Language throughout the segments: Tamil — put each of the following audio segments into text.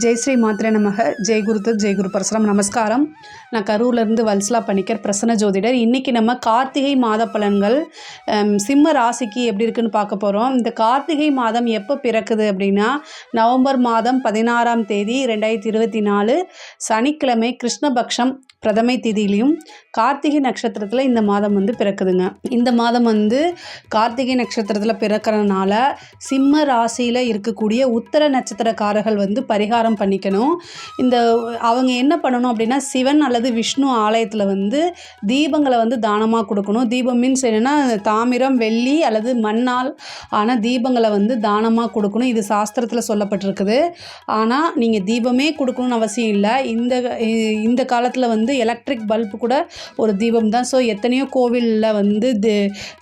ஜெய் ஸ்ரீ மாத்ரே நமக. ஜெய் குருதத் ஜெய் குரு பரசுராம். நமஸ்காரம். நான் கரூர்லேருந்து வல்சலா பணிக்கர், பிரசன்ன ஜோதிடர். இன்றைக்கி நம்ம கார்த்திகை மாத பலன்கள் சிம்ம ராசிக்கு எப்படி இருக்குன்னு பார்க்க போகிறோம். இந்த கார்த்திகை மாதம் எப்போ பிறக்குது அப்படின்னா நவம்பர் மாதம் 16ஆம் தேதி 2024 சனிக்கிழமை கிருஷ்ணபக்ஷம் பிரதமை திதியிலையும் கார்த்திகை நட்சத்திரத்தில் இந்த மாதம் பிறக்குதுங்க. இந்த மாதம் கார்த்திகை நட்சத்திரத்தில் பிறக்கிறதுனால சிம்ம ராசியில் இருக்கக்கூடிய உத்தர நட்சத்திரக்காரர்கள் பரிகாரம் பண்ணிக்கணும். அவங்க என்ன பண்ணணும் அப்படின்னா சிவன் அல்லது விஷ்ணு ஆலயத்தில் தீபங்களை தானமாக கொடுக்கணும். தீபம் மீன்ஸ் என்னென்னா தாமிரம், வெள்ளி அல்லது மண்ணால் ஆன தீபங்களை தானமாக கொடுக்கணும். இது சாஸ்திரத்தில் சொல்லப்பட்டிருக்குது. ஆனால் நீங்கள் தீபமே கொடுக்கணும்னு அவசியம் இல்லை. இந்த காலத்தில் எலக்ட்ரிக் பல்பு கூட ஒரு தீபம் தான். ஸோ எத்தனையோ கோவிலில்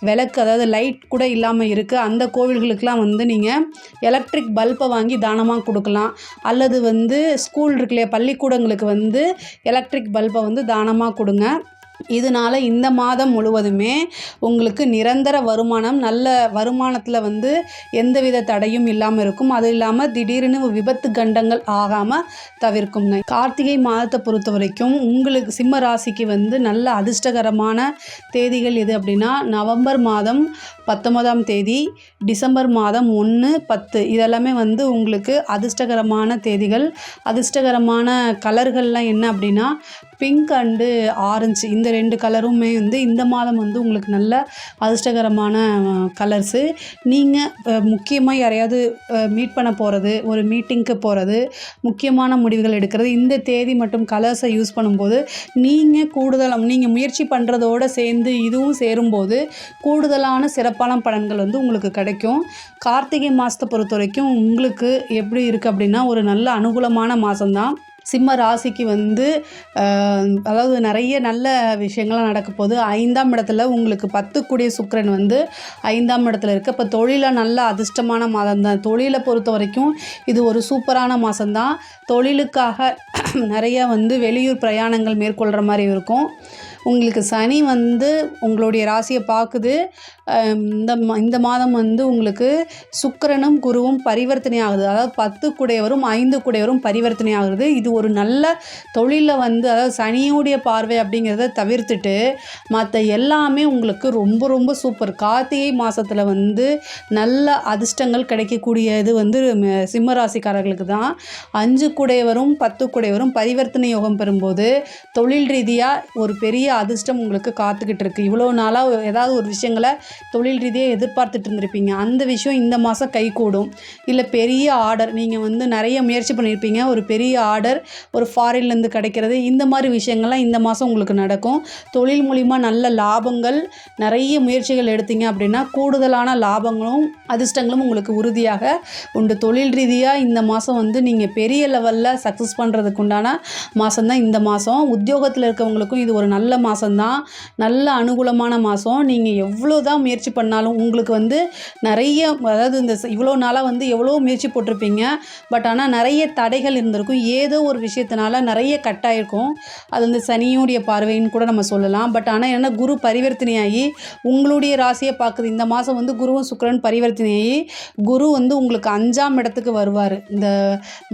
விளக்கு, அதாவது லைட் கூட இல்லாமல் இருக்குது. அந்த கோவில்களுக்கெலாம் நீங்கள் எலக்ட்ரிக் பல்பை வாங்கி தானமாக கொடுக்கலாம். அல்லது ஸ்கூல் இருக்கு இல்லையா, பள்ளிக்கூடங்களுக்கு எலக்ட்ரிக் பல்பை தானமாக கொடுங்க. இதனால் இந்த மாதம் முழுவதுமே உங்களுக்கு நிரந்தர வருமானம், நல்ல வருமானத்தில் எந்தவித தடையும் இல்லாமல் இருக்கும். அது இல்லாமல் திடீர்னு விபத்து கண்டங்கள் ஆகாமல் தவிர்க்குங்க. கார்த்திகை மாதத்தை பொறுத்த வரைக்கும் உங்களுக்கு சிம்ம ராசிக்கு நல்ல அதிர்ஷ்டகரமான தேதிகள் எது அப்படின்னா நவம்பர் மாதம் 19ஆம் தேதி, டிசம்பர் மாதம் 1, 10 இதெல்லாமே உங்களுக்கு அதிர்ஷ்டகரமான தேதிகள். அதிர்ஷ்டகரமான கலர்கள்லாம் என்ன அப்படின்னா பிங்க் அண்டு ஆரஞ்சு, இந்த 2 கலருமே இந்த மாதம் உங்களுக்கு நல்ல அதிர்ஷ்டகரமான கலர்ஸு. நீங்கள் முக்கியமாக யாரையாவது மீட் பண்ண போகிறது, ஒரு மீட்டிங்க்கு போகிறது, முக்கியமான முடிவுகள் எடுக்கிறது, இந்த தேதி மற்றும் கலர்ஸை யூஸ் பண்ணும்போது நீங்கள் முயற்சி பண்ணுறதோடு சேர்ந்து இதுவும் சேரும்போது கூடுதலான சிறப்பான பலன்கள் உங்களுக்கு கிடைக்கும். கார்த்திகை மாதத்தை பொறுத்த வரைக்கும் உங்களுக்கு எப்படி இருக்குது அப்படின்னா ஒரு நல்ல அனுகூலமான மாதம்தான். சிம்ம ராசிக்கு அதாவது நிறைய நல்ல விஷயங்கள்லாம் நடக்க போகுது. 5ஆம் இடத்துல உங்களுக்கு 10 கூடிய சுக்கிரன் 5ஆம் இடத்துல இருக்குது. இப்போ தொழிலில் நல்ல அதிர்ஷ்டமான மாதம் தான். தொழிலை பொறுத்த வரைக்கும் இது ஒரு சூப்பரான மாதம்தான். தொழிலுக்காக நிறைய வெளியூர் பிரயாணங்கள் மேற்கொள்கிற மாதிரி இருக்கும். உங்களுக்கு சனி உங்களுடைய ராசியை பார்க்குது. இந்த மாதம் உங்களுக்கு சுக்கிரனும் குருவும் பரிவர்த்தனை ஆகுது. அதாவது 10 கூடையவரும் 5 கூடையவரும் பரிவர்த்தனை ஆகுது. இது ஒரு நல்ல தொழிலில் அதாவது சனியுடைய பார்வை அப்படிங்கிறத தவிர்த்துட்டு மற்ற எல்லாமே உங்களுக்கு ரொம்ப ரொம்ப சூப்பர். கார்த்திகை மாதத்தில் நல்ல அதிர்ஷ்டங்கள் கிடைக்கக்கூடியது சிம்ம ராசிக்காரர்களுக்கு தான். 5 கூடையவரும் 10 கூடையவரும் பரிவர்த்தனை யோகம் பெறும்போது தொழில் ரீதியாக ஒரு பெரிய அதிர்ஷ்டம் உங்களுக்கு காத்துக்கிட்டு இருக்குது. இவ்வளோ நாளாக ஏதாவது ஒரு விஷயங்களை தொழில் ரீதியாக எதிர்பார்த்துட்டு இருந்திருப்பீங்க. அந்த விஷயம் இந்த மாதம் கைகூடும். இல்லை பெரிய ஆர்டர், நீங்கள் நிறைய முயற்சி பண்ணியிருப்பீங்க, ஒரு பெரிய ஆர்டர் ஒரு ஃபாரின்லேருந்து கிடைக்கிறது, இந்த மாதிரி விஷயங்கள்லாம் இந்த மாதம் உங்களுக்கு நடக்கும். தொழில் மூலிமா நல்ல லாபங்கள், நிறைய முயற்சிகள் எடுத்தீங்க அப்படின்னா கூடுதலான லாபங்களும் அதிர்ஷ்டங்களும் உங்களுக்கு உறுதியாக உண்டு. தொழில் ரீதியாக இந்த மாதம் நீங்கள் பெரிய லெவலில் சக்ஸஸ் பண்ணுறதுக்கு உண்டான மாதம் தான் இந்த மாதம். உத்தியோகத்தில் இருக்கவங்களுக்கும் இது ஒரு நல்ல மாதம்தான், நல்ல அனுகூலமான மாதம். நீங்கள் எவ்வளோ தான் முயற்சி பண்ணாலும் உங்களுக்கு நிறைய, அதாவது இவ்வளோ நாளாக எவ்வளோ முயற்சி போட்டிருப்பீங்க. பட் ஆனால் நிறைய தடைகள் இருந்திருக்கும். ஏதோ ஒரு விஷயத்தினால நிறைய கட்டாயிருக்கும். அது சனியுடைய பார்வைன்னு கூட நம்ம சொல்லலாம். பட் ஆனால் என்ன, குரு பரிவர்த்தனையாகி உங்களுடைய ராசியை பார்க்குது. இந்த மாதம் குருவும் சுக்கிரன் பரிவர்த்தனையாகி குரு உங்களுக்கு 5ஆம் இடத்துக்கு வருவார் இந்த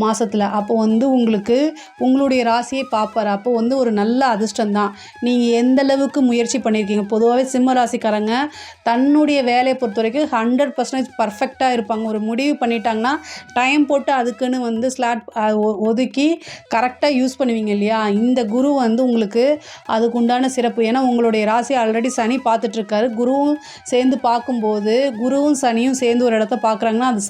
மாதத்தில். அப்போ உங்களுக்கு உங்களுடைய ராசியை பார்ப்பார். அப்போ ஒரு நல்ல அதிர்ஷ்டம் தான். நீங்கள் எந்த அளவுக்கு முயற்சி பண்ணியிருக்கீங்க. பொதுவாகவே சிம்ம ராசிக்காரங்க தன்னுடைய வேலையை பொறுத்த வரைக்கும் 100% பர்ஃபெக்டாக இருப்பாங்க. ஒரு முடிவு பண்ணிட்டாங்கன்னா டைம் போட்டு அதுக்குன்னு ஸ்லாட் ஒதுக்கி கரெக்டாக யூஸ் பண்ணுவீங்க இல்லையா. இந்த குரு உங்களுக்கு அதுக்குண்டான சிறப்பு. ஏன்னா உங்களுடைய ராசி ஆல்ரெடி சனி பார்த்துட்ருக்காரு. குருவும் சேர்ந்து பார்க்கும்போது, குருவும் சனியும் சேர்ந்து ஒரு இடத்த பார்க்குறாங்கன்னா அது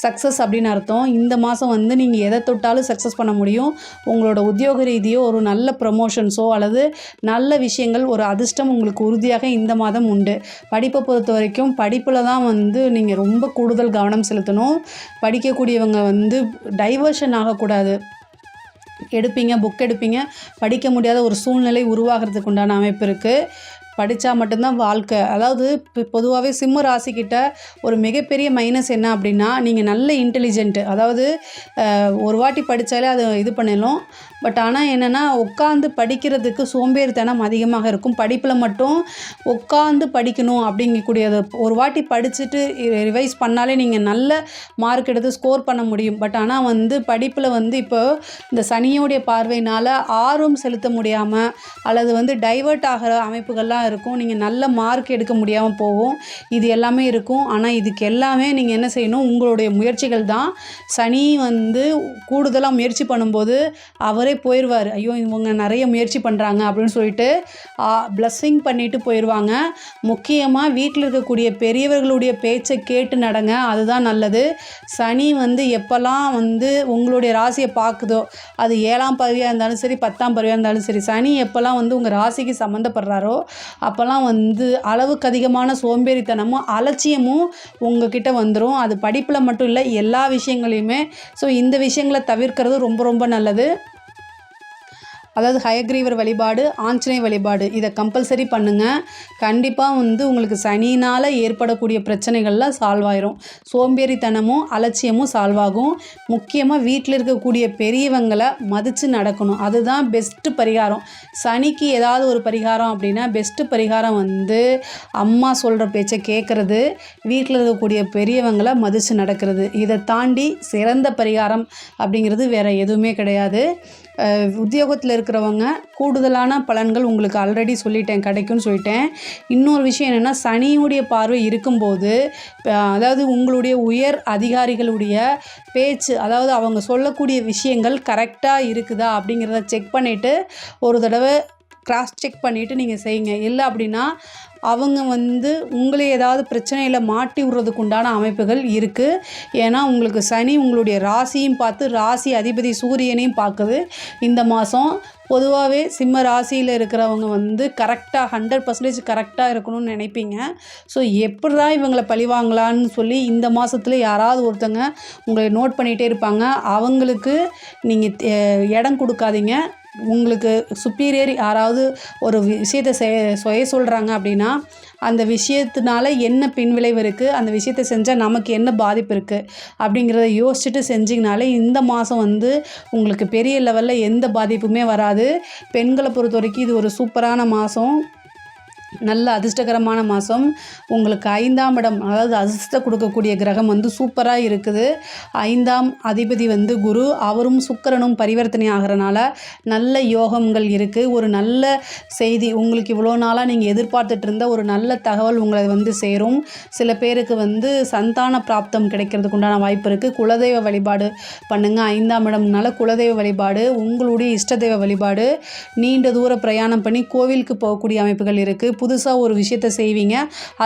சக்ஸஸ் அப்படின்னு அர்த்தம். இந்த மாதம் நீங்கள் எதை தொட்டாலும் சக்ஸஸ் பண்ண முடியும். உங்களோட உத்தியோக ரீதியோ ஒரு நல்ல ப்ரமோஷன்ஸோ அல்லது நல்ல விஷயங்கள், ஒரு அதிர்ஷ்டம் உங்களுக்கு உறுதியாக இந்த மாதம் உண்டு. படிப்பை பொறுத்த வரைக்கும் படிப்பில் தான் நீங்கள் ரொம்ப கூடுதல் கவனம் செலுத்தணும். படிக்கக்கூடியவங்க டைவர்ஷன் ஆகக்கூடாது. புக் எடுப்பீங்க, படிக்க முடியாத ஒரு சூழ்நிலை உருவாகிறதுக்கு உண்டான அமைப்பு இருக்குது. படித்தா மட்டும்தான் வாழ்க்கை. அதாவது பொதுவாகவே சிம்ம ராசிக்கிட்ட ஒரு மிகப்பெரிய மைனஸ் என்ன அப்படின்னா, நீங்கள் நல்ல இன்டெலிஜென்ட்டு. அதாவது ஒரு வாட்டி படித்தாலே அது இது பண்ணிடலாம். பட் ஆனால் என்னென்னா, உட்காந்து படிக்கிறதுக்கு சோம்பேறித்தனம் அதிகமாக இருக்கும். படிப்பில் மட்டும் உட்காந்து படிக்கணும் அப்படிங்கக்கூடியது ஒரு வாட்டி படிச்சுட்டு ரிவைஸ் பண்ணாலே நீங்கள் நல்ல மார்க் எடுத்து ஸ்கோர் பண்ண முடியும். பட் ஆனால் படிப்பில் இப்போ இந்த சனியோடைய பார்வையினால் ஆர்வம் செலுத்த முடியாமல் அல்லது டைவர்ட் ஆகிற அமைப்புகள்லாம் இருக்கும். நீங்கள் நல்ல மார்க் எடுக்க முடியாமல் போகும். இது எல்லாமே இருக்கும். ஆனால் இதுக்கு எல்லாமே நீங்கள் என்ன செய்யணும், உங்களுடைய முயற்சிகள் தான். சனி கூடுதலாக முயற்சி பண்ணும்போது அவரே போயிடுவார். ஐயோ இவங்க நிறைய முயற்சி பண்ணுறாங்க அப்படின்னு சொல்லிட்டு பிளஸ்ஸிங் பண்ணிட்டு போயிடுவாங்க. முக்கியமாக வீட்டில் இருக்கக்கூடிய பெரியவர்களுடைய பேச்சை கேட்டு நடங்க, அதுதான் நல்லது. சனி எப்போல்லாம் உங்களுடைய ராசியை பார்க்குதோ, அது 7ஆம் பறவையாக இருந்தாலும் சரி 10ஆம் பறவையாக இருந்தாலும் சரி, சனி எப்போல்லாம் உங்கள் ராசிக்கு சம்மந்தப்படுறாரோ அப்போல்லாம் அளவுக்கு அதிகமான சோம்பேறித்தனமும் அலட்சியமும் உங்ககிட்ட வந்துடும். அது படிப்பில் மட்டும் இல்லை, எல்லா விஷயங்களையுமே. ஸோ இந்த விஷயங்களை தவிர்க்கிறது ரொம்ப ரொம்ப நல்லது. அதாவது ஹயக்ரீவர் வழிபாடு, ஆஞ்சநேய வழிபாடு, இதை கம்பல்சரி பண்ணுங்கள். கண்டிப்பாக உங்களுக்கு சனினால் ஏற்படக்கூடிய பிரச்சனைகள்லாம் சால்வ் ஆயிரும். சோம்பேறித்தனமும் அலட்சியமும் சால்வ் ஆகும். முக்கியமாக வீட்டில் இருக்கக்கூடிய பெரியவங்களை மதித்து நடக்கணும். அதுதான் பெஸ்ட்டு பரிகாரம். சனிக்கு ஏதாவது ஒரு பரிகாரம் அப்படின்னா பெஸ்ட்டு பரிகாரம் அம்மா சொல்கிற பேச்சை கேட்குறது, வீட்டில் இருக்கக்கூடிய பெரியவங்களை மதித்து நடக்கிறது. இதை தாண்டி சிறந்த பரிகாரம் அப்படிங்கிறது வேறு எதுவுமே கிடையாது. உத்தியோகத்தில் இருக்கிறவங்க கூடுதலான பலன்கள் உங்களுக்கு ஆல்ரெடி சொல்லிட்டேன், கிடைக்கும்னு சொல்லிட்டேன். இன்னொரு விஷயம் என்னென்னா, சனியுடைய பார்வை இருக்கும்போது அதாவது உங்களுடைய உயர் அதிகாரிகளுடைய பேச்சு, அதாவது அவங்க சொல்லக்கூடிய விஷயங்கள் கரெக்டாக இருக்குதா அப்படிங்கிறத செக் பண்ணிவிட்டு ஒரு தடவை கிராஸ் செக் பண்ணிவிட்டு நீங்கள் செய்யுங்க. இல்லை அப்படின்னா அவங்க உங்களை ஏதாவது பிரச்சனையில் மாட்டி விடுறதுக்கு உண்டான அமைப்புகள் இருக்குது. ஏன்னா உங்களுக்கு சனி உங்களுடைய ராசியும் பார்த்து, ராசி அதிபதி சூரியனையும் பார்க்குது இந்த மாதம். பொதுவாகவே சிம்ம ராசியில் இருக்கிறவங்க கரெக்டாக 100% கரெக்டாக இருக்கணும்னு நினைப்பீங்க. ஸோ எப்படி தான் இவங்களை பழிவாங்கலான்னு சொல்லி இந்த மாதத்தில் யாராவது ஒருத்தங்க உங்களை நோட் பண்ணிகிட்டே இருப்பாங்க. அவங்களுக்கு நீங்கள் இடம் கொடுக்காதீங்க. உங்களுக்கு சுப்பீரியர் யாராவது ஒரு விஷயத்தை செய்ய சொல்கிறாங்க அப்படின்னா அந்த விஷயத்தினால என்ன பின்விளைவு இருக்குது, அந்த விஷயத்தை செஞ்சால் நமக்கு என்ன பாதிப்பு இருக்குது அப்படிங்கிறத யோசிச்சுட்டு செஞ்சிங்கனாலே இந்த மாதம் உங்களுக்கு பெரிய லெவலில் எந்த பாதிப்புமே வராது. பெண்களை பொறுத்த வரைக்கும் இது ஒரு சூப்பரான மாதம், நல்ல அதிர்ஷ்டகரமான மாதம். உங்களுக்கு 5ஆம் இடம், அதாவது அதிர்ஷ்டத்தை கொடுக்கக்கூடிய கிரகம் சூப்பராக இருக்குது. 5ஆம் அதிபதி குரு, அவரும் சுக்கிரனும் பரிவர்த்தனை ஆகிறனால நல்ல யோகங்கள் இருக்குது. ஒரு நல்ல செய்தி உங்களுக்கு இவ்வளோ நாளாக நீங்கள் எதிர்பார்த்துட்டு இருந்த ஒரு நல்ல தகவல் உங்களை சேரும். சில பேருக்கு சந்தான பிராப்தம் கிடைக்கிறதுக்கு உண்டான வாய்ப்பு இருக்குது. குலதெய்வ வழிபாடு பண்ணுங்கள். 5ஆம் இடம்னால குலதெய்வ வழிபாடு, உங்களுடைய இஷ்ட தெய்வ வழிபாடு, நீண்ட தூர பிரயாணம் பண்ணி கோவிலுக்கு போகக்கூடிய அமைப்புகள் இருக்குது. புதுசாக ஒரு விஷயத்தை செய்வீங்க,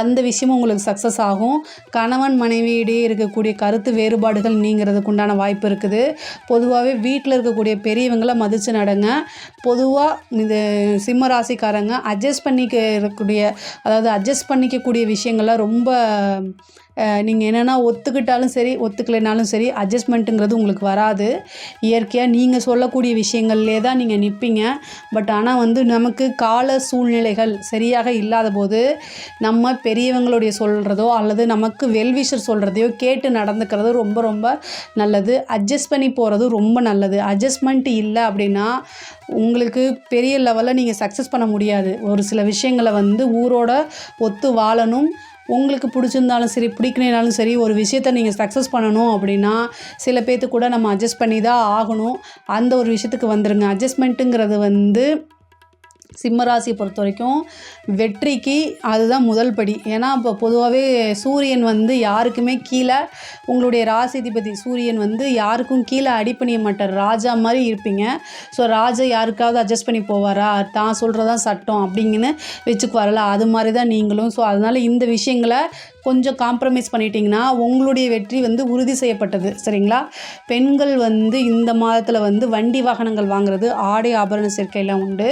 அந்த விஷயமும் உங்களுக்கு சக்ஸஸ் ஆகும். கணவன் மனைவியிடையே இருக்கக்கூடிய கருத்து வேறுபாடுகள் நீங்கிறதுக்கு உண்டான வாய்ப்பு இருக்குது. பொதுவாகவே வீட்டில் இருக்கக்கூடிய பெரியவங்களை மதித்து நடங்க. பொதுவாக இந்த சிம்ம ராசிக்காரங்க அட்ஜஸ்ட் பண்ணிக்கக்கூடிய விஷயங்கள்லாம் ரொம்ப நீங்கள் என்னென்னா ஒத்துக்கிட்டாலும் சரி ஒத்துக்கலைனாலும் சரி அட்ஜஸ்ட்மெண்ட்டுங்கிறது உங்களுக்கு வராது. இயற்கையாக நீங்கள் சொல்லக்கூடிய விஷயங்கள்லே தான் நீங்கள் நிற்பீங்க. பட் ஆனால் நமக்கு கால சூழ்நிலைகள் சரியாக இல்லாத போது நம்ம பெரியவங்களுடைய சொல்கிறதோ அல்லது நமக்கு வெல்விஷர் சொல்கிறதையோ கேட்டு நடந்துக்கிறது ரொம்ப ரொம்ப நல்லது. அட்ஜஸ்ட் பண்ணி போகிறது ரொம்ப நல்லது. அட்ஜஸ்ட்மெண்ட் இல்லை அப்படின்னா உங்களுக்கு பெரிய லெவலில் நீங்கள் சக்ஸஸ் பண்ண முடியாது. ஒரு சில விஷயங்களை ஊரோட ஒத்து வாழணும். உங்களுக்கு பிடிச்சிருந்தாலும் சரி பிடிக்கலைனாலும் சரி ஒரு விஷயத்தை நீங்கள் சக்ஸஸ் பண்ணணும் அப்படின்னா சில பேர்த்து கூட நம்ம அட்ஜஸ்ட் பண்ணி தான் ஆகணும். அந்த ஒரு விஷயத்துக்கு வந்துடுங்க. அட்ஜஸ்ட்மெண்ட்டுங்கிறது சிம்மராசியை பொறுத்த வரைக்கும் வெற்றிக்கு அதுதான் முதல் படி. ஏன்னா இப்போ பொதுவாகவே சூரியன் யாருக்குமே கீழே, உங்களுடைய ராசிதிபதி சூரியன் யாருக்கும் கீழே அடிப்பணிய மாட்டார். ராஜா மாதிரி இருப்பீங்க. ஸோ ராஜா யாருக்காவது அட்ஜஸ்ட் பண்ணி போவாரா, தான் சொல்கிறதான் சட்டம் அப்படிங்கன்னு வச்சுக்குவாரல, அது மாதிரி தான் நீங்களும். ஸோ அதனால் இந்த விஷயங்களை கொஞ்சம் காம்ப்ரமைஸ் பண்ணிட்டீங்கன்னா உங்களுடைய வெற்றி உறுதி செய்யப்பட்டது. சரிங்களா? பெண்கள் இந்த மாதத்தில் வண்டி வாகனங்கள் வாங்குறது, ஆடை ஆபரண சேர்க்கையெல்லாம் உண்டு.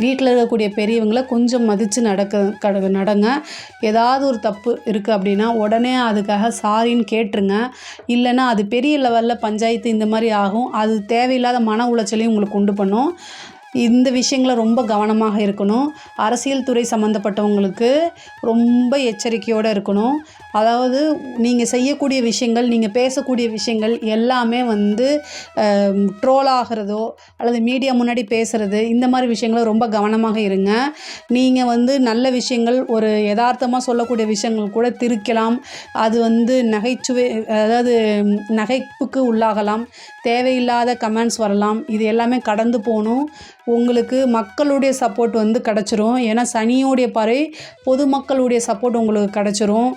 வீட்டில் இருக்கக்கூடிய பெரியவங்களை கொஞ்சம் மதித்து நடங்க. ஏதாவது ஒரு தப்பு இருக்குது அப்படின்னா உடனே அதுக்காக சாரின்னு கேட்டுருங்க. இல்லைன்னா அது பெரிய லெவலில் பஞ்சாயத்து இந்த மாதிரி ஆகும். அது தேவையில்லாத மன உளைச்சலையும் உங்களுக்கு உண்டு பண்ணும். இந்த விஷயங்கள ரொம்ப கவனமாக இருக்கணும். அரசியல் துறை சம்மந்தப்பட்டவங்களுக்கு ரொம்ப எச்சரிக்கையோடு இருக்கணும். அதாவது நீங்கள் செய்யக்கூடிய விஷயங்கள், நீங்கள் பேசக்கூடிய விஷயங்கள் எல்லாமே வந்து ட்ரோல் ஆகிறதோ அல்லது மீடியா முன்னாடி பேசுகிறது, இந்த மாதிரி விஷயங்கள ரொம்ப கவனமாக இருங்க. நீங்கள் வந்து நல்ல விஷயங்கள், ஒரு யதார்த்தமாக சொல்லக்கூடிய விஷயங்கள் கூட திரிக்கலாம். அது வந்து நகைச்சுவை, அதாவது நகைப்புக்கு உள்ளாகலாம். தேவையில்லாத கமெண்ட்ஸ் வரலாம். இது எல்லாமே கடந்து போகணும். உங்களுக்கு மக்களுடைய சப்போர்ட் வந்து கிடச்சிரும். ஏன்னா சனியோடைய பார்வை பொதுமக்களுடைய சப்போர்ட் உங்களுக்கு கிடச்சிரும்.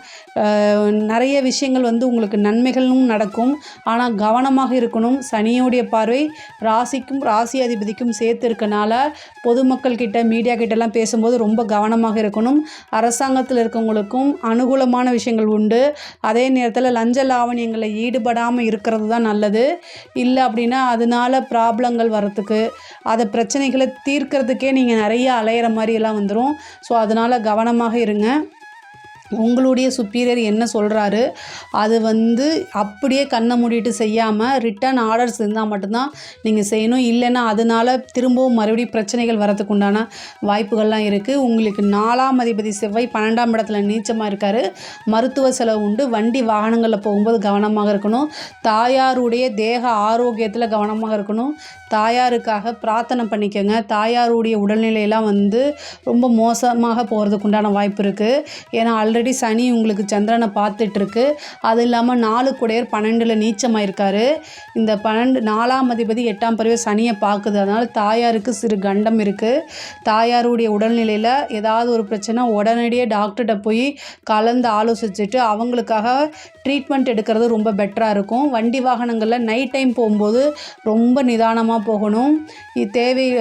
நிறைய விஷயங்கள் வந்து உங்களுக்கு நன்மைகளும் நடக்கும். ஆனால் கவனமாக இருக்கணும். சனியோடைய பார்வை ராசிக்கும் ராசி அதிபதிக்கும் சேர்த்து இருக்கனால பொதுமக்கள் கிட்ட, மீடியா கிட்டலாம் பேசும்போது ரொம்ப கவனமாக இருக்கணும். அரசாங்கத்தில் இருக்கவங்களுக்கும் அனுகூலமான விஷயங்கள் உண்டு. அதே நேரத்தில் லஞ்ச லாவணியங்களில் ஈடுபடாமல் இருக்கிறது தான் நல்லது. இல்லை அப்படின்னா அதனால ப்ராப்ளங்கள் வரத்துக்கு, அதை பிரச்சனைகளை தீர்க்கிறதுக்கே நீங்கள் நிறைய அலையிற மாதிரியெல்லாம் வந்துடும். ஸோ அதனால் கவனமாக இருங்க. உங்களுடைய சுப்பீரியர் என்ன சொல்கிறாரு அது வந்து அப்படியே கண்ணை மூடிட்டு செய்யாமல் ரிட்டன் ஆர்டர்ஸ் இருந்தால் மட்டும்தான் நீங்கள் செய்யணும். இல்லைன்னா அதனால திரும்பவும் மறுபடியும் பிரச்சனைகள் வரதுக்கு உண்டான வாய்ப்புகள்லாம் இருக்குது. உங்களுக்கு 4ஆம் அதிபதி செவ்வாய் 12ஆம் இடத்துல நீச்சமாக இருக்கார். மருத்துவ செலவு உண்டு. வண்டி வாகனங்களில் போகும்போது கவனமாக இருக்கணும். தாயாருடைய தேக ஆரோக்கியத்தில் கவனமாக இருக்கணும். தாயாருக்காக பிரார்த்தனை பண்ணிக்கோங்க. தாயாருடைய உடல்நிலையெல்லாம் வந்து ரொம்ப மோசமாக போகிறதுக்கு உண்டான வாய்ப்பு இருக்குது. ஏன்னா ஆல்ரெடி சனி உங்களுக்கு சந்திரனை பார்த்துட்ருக்கு. அது இல்லாமல் 4 குடையர் 12ல் நீச்சமாயிருக்காரு. இந்த 4ஆம் அதிபதி 8ஆம் பறவை சனியை பார்க்குது. அதனால் தாயாருக்கு சிறு கண்டம் இருக்குது. தாயாருடைய உடல்நிலையில் ஏதாவது ஒரு பிரச்சனை உடனடியாக டாக்டர்கிட்ட போய் கலந்து ஆலோசிச்சுட்டு அவங்களுக்காக ட்ரீட்மெண்ட் எடுக்கிறது ரொம்ப பெட்டராக இருக்கும். வண்டி வாகனங்களில் நைட் டைம் போகும்போது ரொம்ப நிதானமாக போகணும்.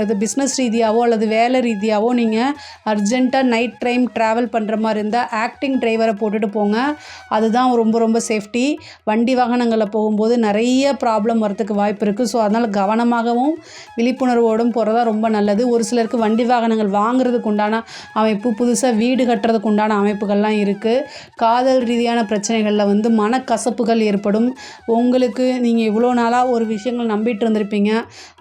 அது பிஸ்னஸ் ரீதியாகவோ அல்லது வேலை ரீதியாகவோ நீங்கள் அர்ஜென்ட்டாக நைட் டைம் ட்ராவல் பண்ணுற மாதிரி இருந்தால் ஆக்டிங் டிரைவரை போட்டுட்டு போங்க. அதுதான் ரொம்ப ரொம்ப சேஃப்டி. வண்டி வாகனங்களில் போகும்போது நிறைய ப்ராப்ளம் வரத்துக்கு வாய்ப்பு இருக்குது. ஸோ அதனால் கவனமாகவும் விழிப்புணர்வோடும் போகிறதா ரொம்ப நல்லது. ஒரு சிலருக்கு வண்டி வாகனங்கள் வாங்குறதுக்கு உண்டான அமைப்பு, புதுசாக வீடு கட்டுறதுக்கு உண்டான அமைப்புகள்லாம் இருக்குது. காதல் ரீதியான பிரச்சனைகளில் வந்து மனக்கசப்புகள் ஏற்படும். உங்களுக்கு நீங்கள் இவ்வளோ நாளாக ஒரு விஷயங்கள் நம்பிட்டு இருந்திருப்பீங்க.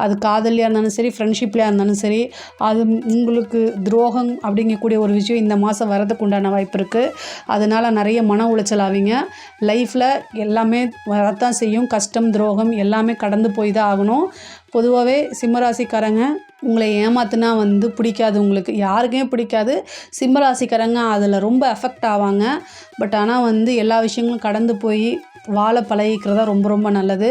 அது காதலியாக இருந்தாலும் சரி, ஃப்ரெண்ட்ஷிப்லையாக இருந்தாலும் சரி, அது உங்களுக்கு துரோகம் அப்படிங்கக்கூடிய ஒரு விஷயம் இந்த மாதம் வரதுக்கு உண்டான வாய்ப்பு இருக்குது. அதனால் நிறைய மன உளைச்சல் ஆவீங்க. லைஃப்பில் எல்லாமே வரத்தான் செய்யும். கஷ்டம், துரோகம் எல்லாமே கடந்து போய் தான் ஆகணும். பொதுவாகவே சிம்மராசிக்காரங்க உங்களை ஏமாத்துனா வந்து பிடிக்காது. உங்களுக்கு யாருக்குமே பிடிக்காது. சிம்மராசிக்காரங்க அதில் ரொம்ப எஃபெக்ட் ஆவாங்க. பட் ஆனால் வந்து எல்லா விஷயங்களும் கடந்து போய் வாழ பழகிக்கிறதா ரொம்ப ரொம்ப நல்லது.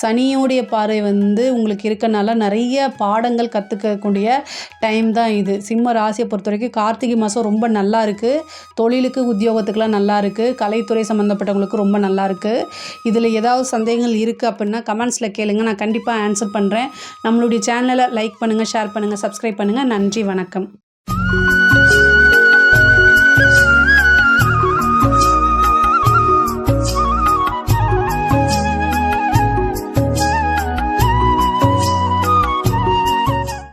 சனியோடைய பார்வை வந்து உங்களுக்கு இருக்கனால நிறைய பாடங்கள் கற்றுக்கக்கூடிய டைம் தான் இது. சிம்ம ராசியை பொறுத்த வரைக்கும் கார்த்திகை மாதம் ரொம்ப நல்லா இருக்குது. தொழிலுக்கு, உத்தியோகத்துக்கெலாம் நல்லா இருக்குது. கலைத்துறை சம்மந்தப்பட்டவங்களுக்கு ரொம்ப நல்லா இருக்குது. இதில் ஏதாவது சந்தேகங்கள் இருக்குது அப்படின்னா கமெண்ட்ஸில் கேளுங்க. நான் கண்டிப்பாக ஆன்சர் பண்ணுறேன். நம்மளுடைய சேனலை லைக் பண்ணுங்கள், ஷேர் பண்ணுங்கள், சப்ஸ்கிரைப் பண்ணுங்கள். நன்றி, வணக்கம்.